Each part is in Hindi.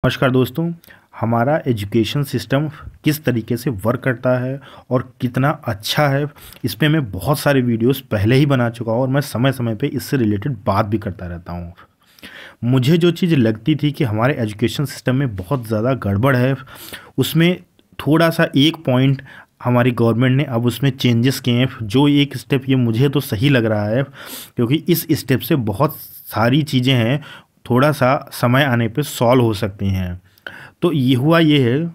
नमस्कार दोस्तों। हमारा एजुकेशन सिस्टम किस तरीके से वर्क करता है और कितना अच्छा है, इस पे मैं बहुत सारे वीडियोस पहले ही बना चुका हूँ और मैं समय समय पे इससे रिलेटेड बात भी करता रहता हूँ। मुझे जो चीज़ लगती थी कि हमारे एजुकेशन सिस्टम में बहुत ज़्यादा गड़बड़ है, उसमें थोड़ा सा एक पॉइंट हमारी गवर्नमेंट ने अब उसमें चेंजेस किए हैं। जो एक स्टेप ये मुझे तो सही लग रहा है, क्योंकि इस स्टेप से बहुत सारी चीज़ें हैं थोड़ा सा समय आने पे सॉल्व हो सकती हैं। तो ये हुआ ये है,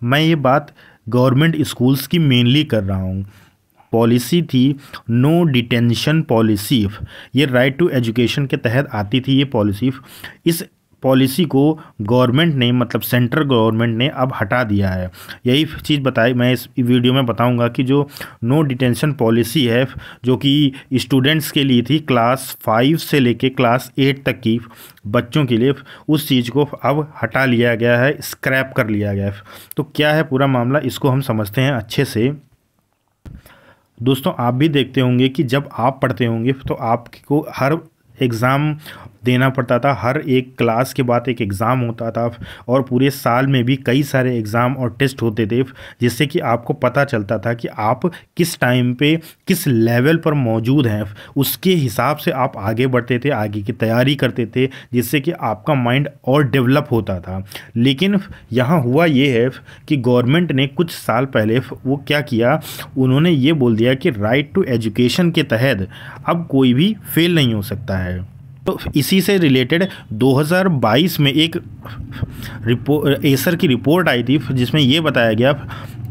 मैं ये बात गवर्नमेंट स्कूल्स की मेनली कर रहा हूँ। पॉलिसी थी नो डिटेंशन पॉलिसी, ये राइट टू एजुकेशन के तहत आती थी ये पॉलिसी। इस पॉलिसी को गवर्नमेंट ने मतलब सेंट्रल गवर्नमेंट ने अब हटा दिया है। यही चीज़ बताई मैं इस वीडियो में बताऊंगा कि जो नो डिटेंशन पॉलिसी है जो कि स्टूडेंट्स के लिए थी क्लास 5 से लेके क्लास 8 तक की बच्चों के लिए, उस चीज़ को अब हटा लिया गया है, स्क्रैप कर लिया गया है। तो क्या है पूरा मामला, इसको हम समझते हैं अच्छे से। दोस्तों, आप भी देखते होंगे कि जब आप पढ़ते होंगे तो आपको हर एग्ज़ाम देना पड़ता था, हर एक क्लास के बाद एक एग्ज़ाम होता था और पूरे साल में भी कई सारे एग्ज़ाम और टेस्ट होते थे, जिससे कि आपको पता चलता था कि आप किस टाइम पे किस लेवल पर मौजूद हैं। उसके हिसाब से आप आगे बढ़ते थे, आगे की तैयारी करते थे, जिससे कि आपका माइंड और डेवलप होता था। लेकिन यहाँ हुआ ये है कि गवर्नमेंट ने कुछ साल पहले वो क्या किया, उन्होंने ये बोल दिया कि राइट टू एजुकेशन के तहत अब कोई भी फेल नहीं हो सकता है। तो इसी से रिलेटेड 2022 में एक एसर की रिपोर्ट आई थी, जिसमें ये बताया गया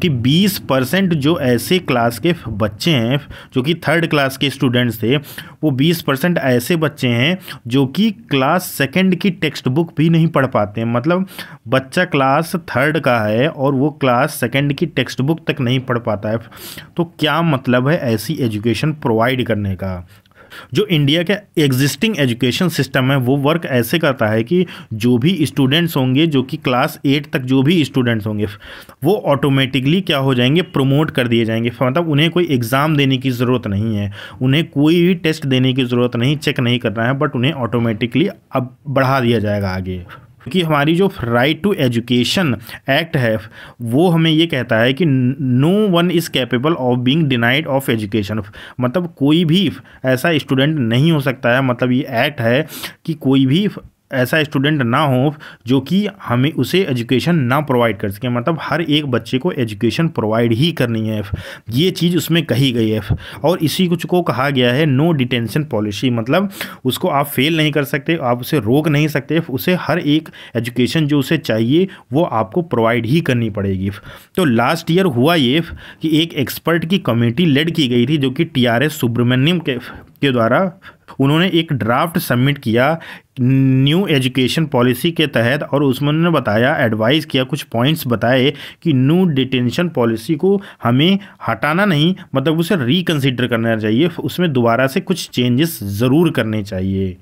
कि 20% जो ऐसे क्लास के बच्चे हैं जो कि 3rd क्लास के स्टूडेंट्स थे, वो 20% ऐसे बच्चे हैं जो कि क्लास 2nd की टेक्स्ट बुक भी नहीं पढ़ पाते हैं। मतलब बच्चा क्लास 3rd का है और वो क्लास 2nd की टेक्स्ट बुक तक नहीं पढ़ पाता है। तो क्या मतलब है ऐसी एजुकेशन प्रोवाइड करने का। जो इंडिया का एग्जिस्टिंग एजुकेशन सिस्टम है वो वर्क ऐसे करता है कि जो भी स्टूडेंट्स होंगे, जो कि क्लास 8 तक जो भी स्टूडेंट्स होंगे, वो ऑटोमेटिकली क्या हो जाएंगे, प्रमोट कर दिए जाएंगे। मतलब उन्हें कोई एग्ज़ाम देने की ज़रूरत नहीं है, उन्हें कोई भी टेस्ट देने की ज़रूरत नहीं, चेक नहीं करना है, बट उन्हें ऑटोमेटिकली अब बढ़ा दिया जाएगा आगे। क्योंकि हमारी जो राइट टू एजुकेशन एक्ट है वो हमें ये कहता है कि no one is capable of being denied of education. मतलब कोई भी ऐसा स्टूडेंट नहीं हो सकता है, मतलब ये एक्ट है कि कोई भी ऐसा स्टूडेंट ना हो जो कि हमें उसे एजुकेशन ना प्रोवाइड कर सके। मतलब हर एक बच्चे को एजुकेशन प्रोवाइड ही करनी है, ये चीज़ उसमें कही गई है। और इसी कुछ को कहा गया है नो डिटेंशन पॉलिसी। मतलब उसको आप फेल नहीं कर सकते, आप उसे रोक नहीं सकते, उसे हर एक एजुकेशन जो उसे चाहिए वो आपको प्रोवाइड ही करनी पड़ेगी। तो लास्ट ईयर हुआ ये कि एक एक्सपर्ट की कमेटी लेड की गई थी, जो कि TRS सुब्रमण्यम के द्वारा उन्होंने एक ड्राफ्ट सबमिट किया न्यू एजुकेशन पॉलिसी के तहत, और उसमें उन्होंने बताया, एडवाइस किया, कुछ पॉइंट्स बताए कि न्यू डिटेंशन पॉलिसी को हमें हटाना नहीं, मतलब उसे रिकंसिडर करना चाहिए, उसमें दोबारा से कुछ चेंजेस ज़रूर करने चाहिए।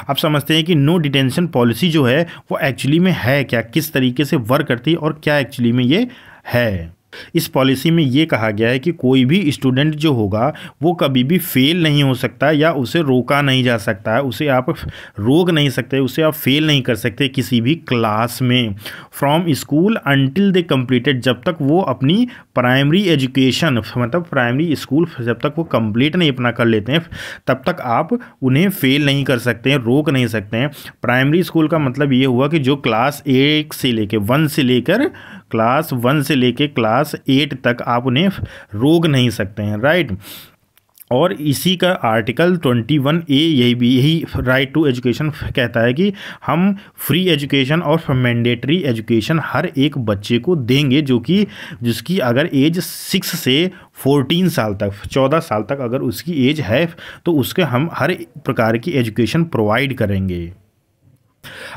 आप समझते हैं कि नो डिटेंशन पॉलिसी जो है वो एक्चुअली में है क्या, किस तरीके से वर्क करती है और क्या एक्चुअली में ये है। इस पॉलिसी में ये कहा गया है कि कोई भी स्टूडेंट जो होगा वो कभी भी फेल नहीं हो सकता या उसे रोका नहीं जा सकता है, उसे आप रोक नहीं सकते, उसे आप फेल नहीं कर सकते किसी भी क्लास में, from school until they completed, जब तक वो अपनी प्राइमरी एजुकेशन मतलब प्राइमरी स्कूल जब तक वो कंप्लीट नहीं अपना कर लेते हैं तब तक आप उन्हें फेल नहीं कर सकते हैं, रोक नहीं सकते हैं। प्राइमरी स्कूल का मतलब ये हुआ कि जो क्लास 1 से लेके 1 से लेकर क्लास 1 से लेके क्लास 8 तक आप उन्हें रोक नहीं सकते हैं, राइट। और इसी का आर्टिकल 21A यही राइट टू एजुकेशन कहता है कि हम फ्री एजुकेशन और मैंडेटरी एजुकेशन हर एक बच्चे को देंगे, जो कि जिसकी अगर एज 6 से 14 साल तक 14 साल तक अगर उसकी एज है तो उसके हम हर प्रकार की एजुकेशन प्रोवाइड करेंगे।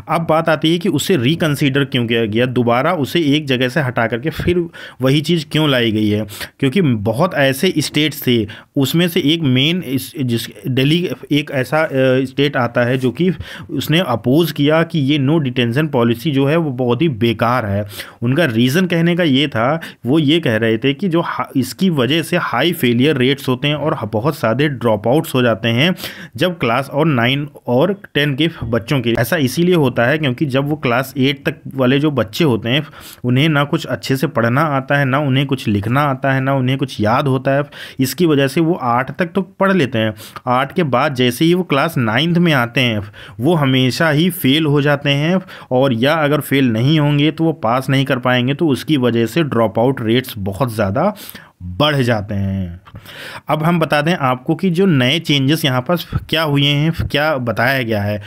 अब बात आती है कि उसे रिकंसीडर क्यों किया गया, दोबारा उसे एक जगह से हटा करके फिर वही चीज़ क्यों लाई गई है। क्योंकि बहुत ऐसे स्टेट्स थे, उसमें से एक मेन जिस दिल्ली एक ऐसा स्टेट आता है जो कि उसने अपोज़ किया कि ये नो डिटेंशन पॉलिसी जो है वो बहुत ही बेकार है। उनका रीज़न कहने का ये था, वो ये कह रहे थे कि जो इसकी वजह से हाई फेलियर रेट्स होते हैं और बहुत सारे ड्रॉप आउट्स हो जाते हैं जब क्लास और 9 और 10 के बच्चों के, ऐसा इसी इसीलिए होता है क्योंकि जब वो क्लास 8 तक वाले जो बच्चे होते हैं उन्हें ना कुछ अच्छे से पढ़ना आता है, ना उन्हें कुछ लिखना आता है, ना उन्हें कुछ याद होता है। इसकी वजह से वो 8 तक तो पढ़ लेते हैं, 8 के बाद जैसे ही वो क्लास 9th में आते हैं वो हमेशा ही फेल हो जाते हैं, और या अगर फेल नहीं होंगे तो वो पास नहीं कर पाएंगे, तो उसकी वजह से ड्रॉप आउट रेट्स बहुत ज़्यादा बढ़ जाते हैं। अब हम बता दें आपको कि जो नए चेंजेस यहाँ पर क्या हुए हैं, क्या बताया गया है।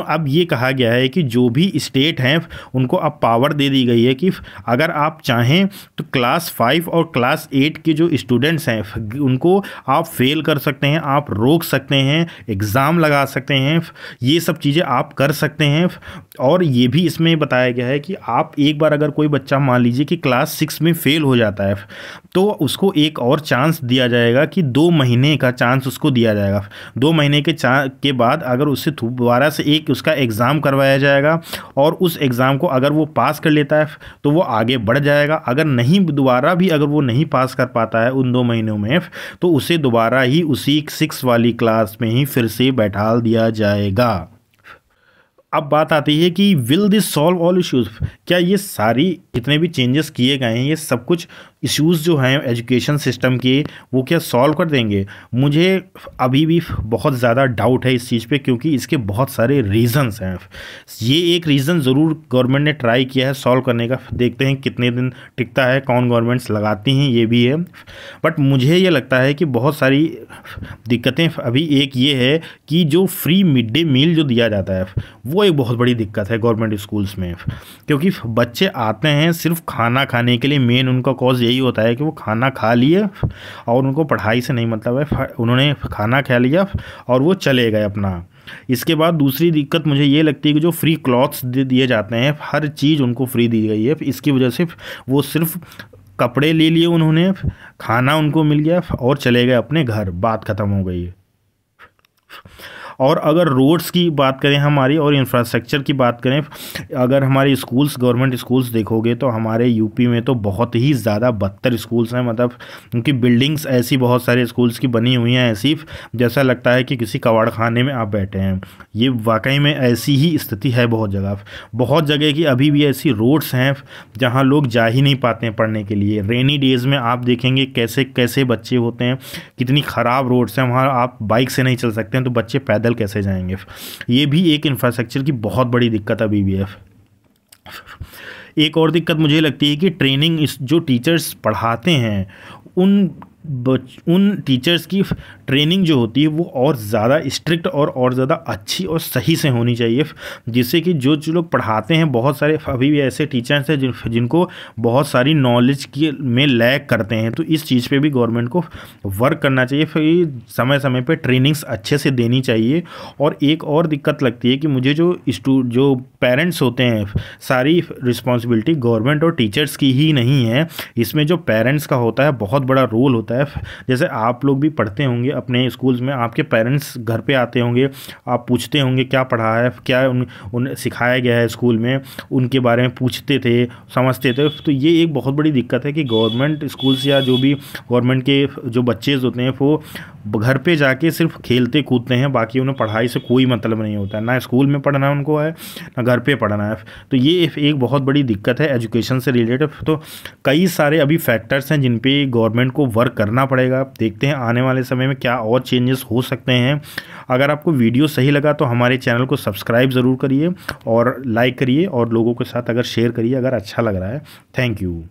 अब ये कहा गया है कि जो भी स्टेट हैं उनको अब पावर दे दी गई है कि अगर आप चाहें तो क्लास 5 और क्लास 8 के जो स्टूडेंट्स हैं उनको आप फेल कर सकते हैं, आप रोक सकते हैं, एग्ज़ाम लगा सकते हैं, ये सब चीज़ें आप कर सकते हैं। और ये भी इसमें बताया गया है कि आप एक बार अगर कोई बच्चा मान लीजिए कि क्लास 6 में फेल हो जाता है तो उसको एक और चांस दिया जाएगा कि 2 महीने का चांस उसको दिया जाएगा। 2 महीने के बाद अगर उससे दोबारा से एक उसका एग्ज़ाम करवाया जाएगा, और उस एग्ज़ाम को अगर वो पास कर लेता है तो वो आगे बढ़ जाएगा। अगर नहीं, दोबारा भी अगर वो नहीं पास कर पाता है उन 2 महीनों में, तो उसे दोबारा ही उसी 6 वाली क्लास में ही फिर से बैठा दिया जाएगा। अब बात आती है कि will this solve all issues, क्या ये सारी जितने भी चेंजेस किए गए हैं ये सब कुछ इश्यूज़ जो हैं एजुकेशन सिस्टम के वो क्या सॉल्व कर देंगे? मुझे अभी भी बहुत ज़्यादा डाउट है इस चीज़ पे, क्योंकि इसके बहुत सारे रीज़न्स हैं। ये एक रीज़न ज़रूर गवर्नमेंट ने ट्राई किया है सॉल्व करने का, देखते हैं कितने दिन टिकता है, कौन गवर्नमेंट्स लगाती हैं, ये भी है। बट मुझे ये लगता है कि बहुत सारी दिक्कतें अभी, एक ये है कि जो फ्री मिड डे मील जो दिया जाता है वो एक बहुत बड़ी दिक्कत है गवर्नमेंट स्कूल्स में, क्योंकि बच्चे आते हैं सिर्फ खाना खाने के लिए। मेन उनका कॉज यही होता है कि वो खाना खा लिए और उनको पढ़ाई से नहीं मतलब है, उन्होंने खाना खा लिया और वो चले गए अपना। इसके बाद दूसरी दिक्कत मुझे ये लगती है कि जो फ्री क्लॉथ्स दिए जाते हैं, हर चीज़ उनको फ्री दी गई है, इसकी वजह से वो सिर्फ कपड़े ले लिए उन्होंने, खाना उनको मिल गया और चले गए अपने घर, बात ख़त्म हो गई। और अगर रोड्स की बात करें हमारी और इंफ्रास्ट्रक्चर की बात करें, अगर हमारे स्कूल्स, गवर्नमेंट स्कूल्स देखोगे तो हमारे यूपी में तो बहुत ही ज़्यादा बदतर स्कूल्स हैं। मतलब उनकी बिल्डिंग्स ऐसी, बहुत सारे स्कूल्स की बनी हुई हैं ऐसी, जैसा लगता है कि किसी कबाड़ खाने में आप बैठे हैं। ये वाकई में ऐसी ही स्थिति है बहुत जगह। बहुत जगह की अभी भी ऐसी रोड्स हैं जहाँ लोग जा ही नहीं पाते हैं पढ़ने के लिए। रेनी डेज़ में आप देखेंगे कैसे कैसे बच्चे होते हैं, कितनी ख़राब रोड्स हैं, वहाँ आप बाइक से नहीं चल सकते हैं तो बच्चे पैदल कैसे जाएंगे। ये भी एक इंफ्रास्ट्रक्चर की बहुत बड़ी दिक्कत अभी भी है। एक और दिक्कत मुझे लगती है कि ट्रेनिंग, जो टीचर्स पढ़ाते हैं उन टीचर्स की ट्रेनिंग जो होती है वो और ज़्यादा स्ट्रिक्ट और ज़्यादा अच्छी और सही से होनी चाहिए, जिससे कि जो लोग पढ़ाते हैं, बहुत सारे अभी भी ऐसे टीचर्स हैं जिनको बहुत सारी नॉलेज की में लैक करते हैं। तो इस चीज़ पे भी गवर्नमेंट को वर्क करना चाहिए, फिर समय समय पे ट्रेनिंग्स अच्छे से देनी चाहिए। और एक और दिक्कत लगती है कि मुझे जो पेरेंट्स होते हैं, सारी रिस्पॉन्सिबिलिटी गवर्नमेंट और टीचर्स की ही नहीं है, इसमें जो पेरेंट्स का होता है बहुत बड़ा रोल होता है। जैसे आप लोग भी पढ़ते होंगे अपने स्कूल्स में, आपके पेरेंट्स घर पे आते होंगे, आप पूछते होंगे क्या पढ़ा है, क्या उन्हें सिखाया गया है स्कूल में, उनके बारे में पूछते थे, समझते थे। तो ये एक बहुत बड़ी दिक्कत है कि गवर्नमेंट स्कूल्स या जो भी गवर्नमेंट के जो बच्चे होते हैं वो घर पे जाके सिर्फ खेलते कूदते हैं, बाकी उन्हें पढ़ाई से कोई मतलब नहीं होता है, ना स्कूल में पढ़ना उनको है ना घर पे पढ़ना है। तो ये एक बहुत बड़ी दिक्कत है एजुकेशन से रिलेटेड। तो कई सारे अभी फैक्टर्स हैं जिन पे गवर्नमेंट को वर्क करना पड़ेगा। देखते हैं आने वाले समय में क्या और चेंजेस हो सकते हैं। अगर आपको वीडियो सही लगा तो हमारे चैनल को सब्सक्राइब ज़रूर करिए और लाइक करिए और लोगों के साथ अगर शेयर करिए अगर अच्छा लग रहा है। Thank you.